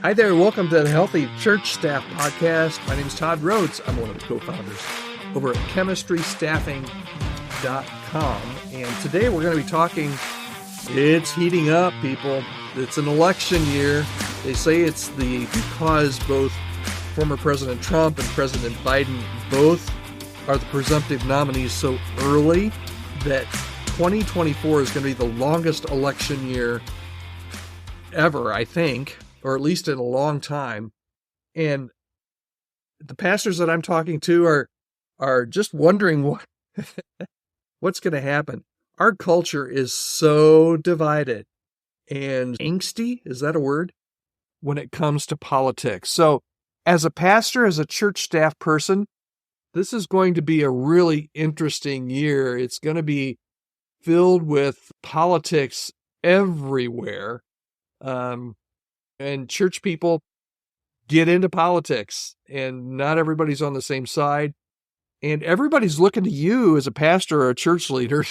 Hi there, welcome to the Healthy Church Staff Podcast. My name is Todd Rhodes. I'm one of the co-founders over at chemistrystaffing.com. And today we're going to be talking, it's heating up, people. It's an election year. They say it's because both former President Trump and President Biden both are the presumptive nominees so early that 2024 is going to be the longest election year ever, I think, or at least in a long time. And the pastors that I'm talking to are just wondering what's going to happen. Our culture is so divided and angsty, is that a word? When it comes to politics. So as a pastor, as a church staff person, this is going to be a really interesting year. It's going to be filled with politics everywhere. And church people get into politics, and not everybody's on the same side. And everybody's looking to you as a pastor or a church leader,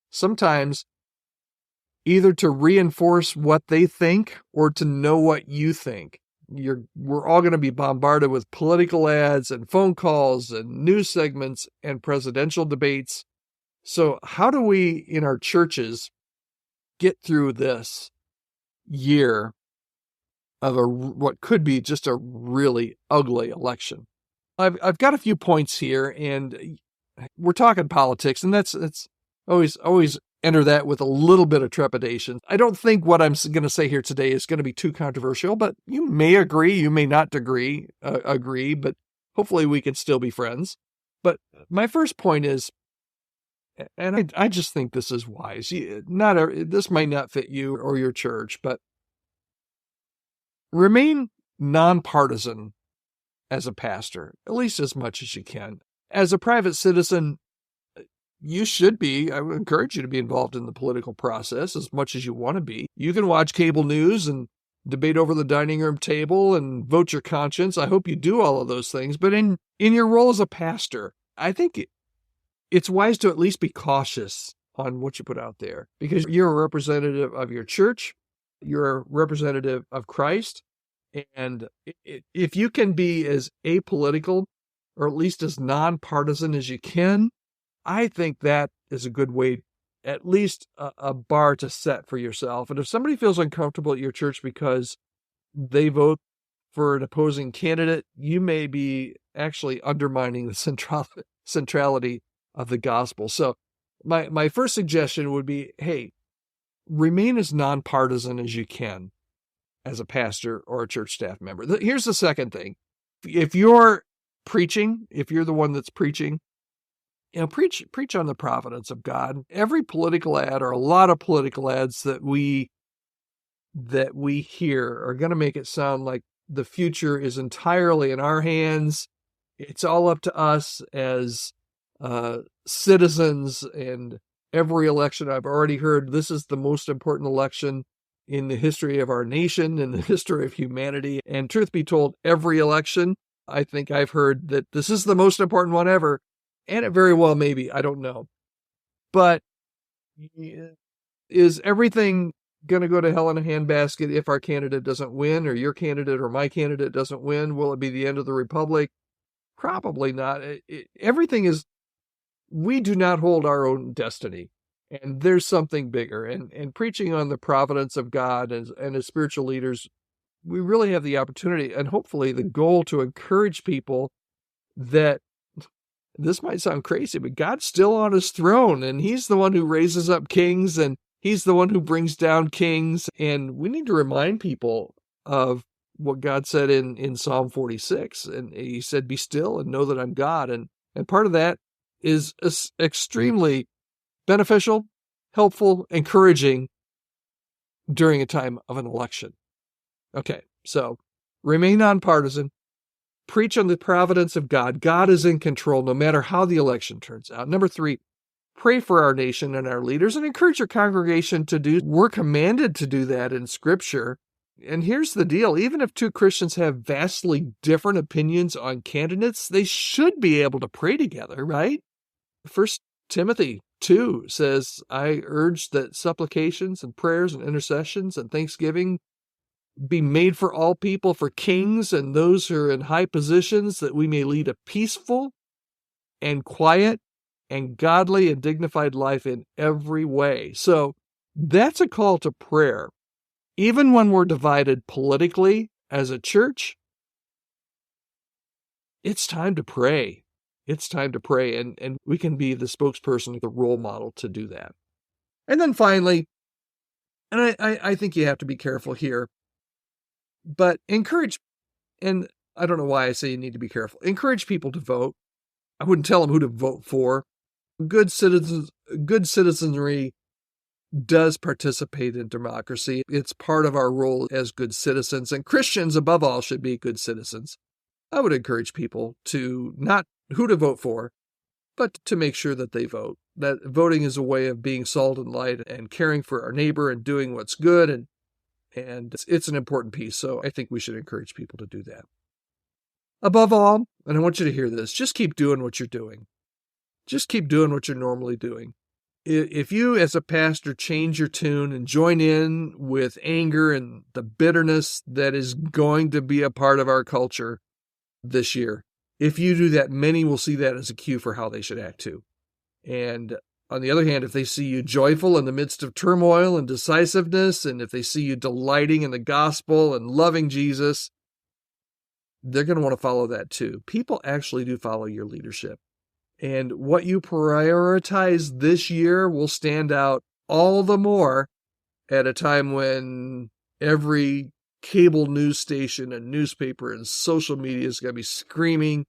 sometimes either to reinforce what they think or to know what you think. We're all going to be bombarded with political ads and phone calls and news segments and presidential debates. So how do we in our churches get through this year of what could be just a really ugly election? I've got a few points here, and we're talking politics, and that's always enter that with a little bit of trepidation. I don't think what I'm going to say here today is going to be too controversial, but you may agree, you may not agree, but hopefully we can still be friends. But my first point is, and I just think this is wise. This might not fit you or your church, but remain nonpartisan as a pastor, at least as much as you can. As a private citizen, you should be. I would encourage you to be involved in the political process as much as you want to be. You can watch cable news and debate over the dining room table and vote your conscience. I hope you do all of those things. But in your role as a pastor, I think it's wise to at least be cautious on what you put out there, because you're a representative of your church. You're a representative of Christ. And if you can be as apolitical or at least as nonpartisan as you can, I think that is a good way, at least a bar to set for yourself. And if somebody feels uncomfortable at your church because they vote for an opposing candidate, you may be actually undermining the centrality of the gospel. So my first suggestion would be, hey, remain as nonpartisan as you can as a pastor or a church staff member. Here's the second thing. If you're preaching, if you're the one that's preaching, preach on the providence of God. Every political ad, or a lot of political ads that we hear, are going to make it sound like the future is entirely in our hands. It's all up to us as citizens. And every election I've already heard, this is the most important election in the history of our nation, in the history of humanity. And truth be told, every election, I think I've heard that this is the most important one ever. And it very well may be, I don't know. But is everything going to go to hell in a handbasket if our candidate doesn't win, or your candidate or my candidate doesn't win? Will it be the end of the republic? Probably not. Everything is, we do not hold our own destiny. And there's something bigger. And preaching on the providence of God and as spiritual leaders, we really have the opportunity and hopefully the goal to encourage people that this might sound crazy, but God's still on his throne, and he's the one who raises up kings, and he's the one who brings down kings. And we need to remind people of what God said in Psalm 46. And he said, "Be still and know that I'm God." And part of that is extremely beneficial, helpful, encouraging during a time of an election. Okay, so remain nonpartisan. Preach on the providence of God. God is in control no matter how the election turns out. Number 3, pray for our nation and our leaders and encourage your congregation to do. We're commanded to do that in Scripture. And here's the deal. Even if two Christians have vastly different opinions on candidates, they should be able to pray together, right? 1 Timothy 2 says, I urge that supplications and prayers and intercessions and thanksgiving be made for all people, for kings and those who are in high positions, that we may lead a peaceful and quiet and godly and dignified life in every way. So that's a call to prayer. Even when we're divided politically as a church, it's time to pray. It's time to pray, and we can be the spokesperson, the role model to do that. And then finally, and I think you have to be careful here, but encourage, and I don't know why I say you need to be careful, encourage people to vote. I wouldn't tell them who to vote for. Good citizenry does participate in democracy. It's part of our role as good citizens, and Christians above all should be good citizens. I would encourage people to not who to vote for, but to make sure that they vote. That voting is a way of being salt and light and caring for our neighbor and doing what's good, and it's an important piece. So I think we should encourage people to do that. Above all, and I want you to hear this, just keep doing what you're doing. Just keep doing what you're normally doing. If you as a pastor change your tune and join in with anger and the bitterness that is going to be a part of our culture this year, if you do that, many will see that as a cue for how they should act too. And on the other hand, if they see you joyful in the midst of turmoil and decisiveness, and if they see you delighting in the gospel and loving Jesus, they're going to want to follow that too. People actually do follow your leadership. And what you prioritize this year will stand out all the more at a time when every cable news station and newspaper and social media is going to be screaming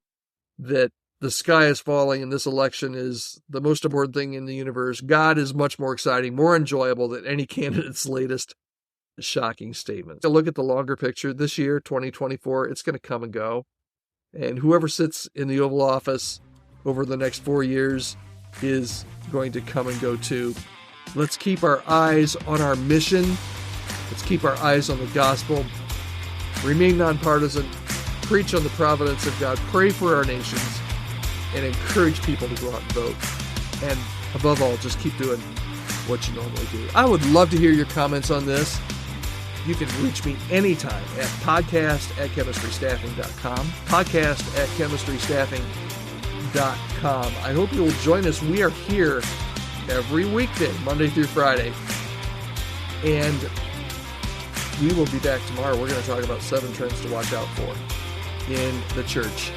that the sky is falling and this election is the most important thing in the universe. God is much more exciting, more enjoyable than any candidate's latest shocking statement. So look at the longer picture. This year, 2024, it's going to come and go. And whoever sits in the Oval Office over the next 4 years is going to come and go too. Let's keep our eyes on our mission. Let's keep our eyes on the gospel. Remain nonpartisan. Preach on the providence of God. Pray for our nations. And encourage people to go out and vote. And above all, just keep doing what you normally do. I would love to hear your comments on this. You can reach me anytime at podcast@chemistrystaffing.com. podcast@chemistrystaffing.com. I hope you will join us. We are here every weekday, Monday through Friday. And we will be back tomorrow. We're going to talk about 7 trends to watch out for in the church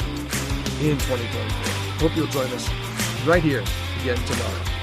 in 2024. Hope you'll join us right here again tomorrow.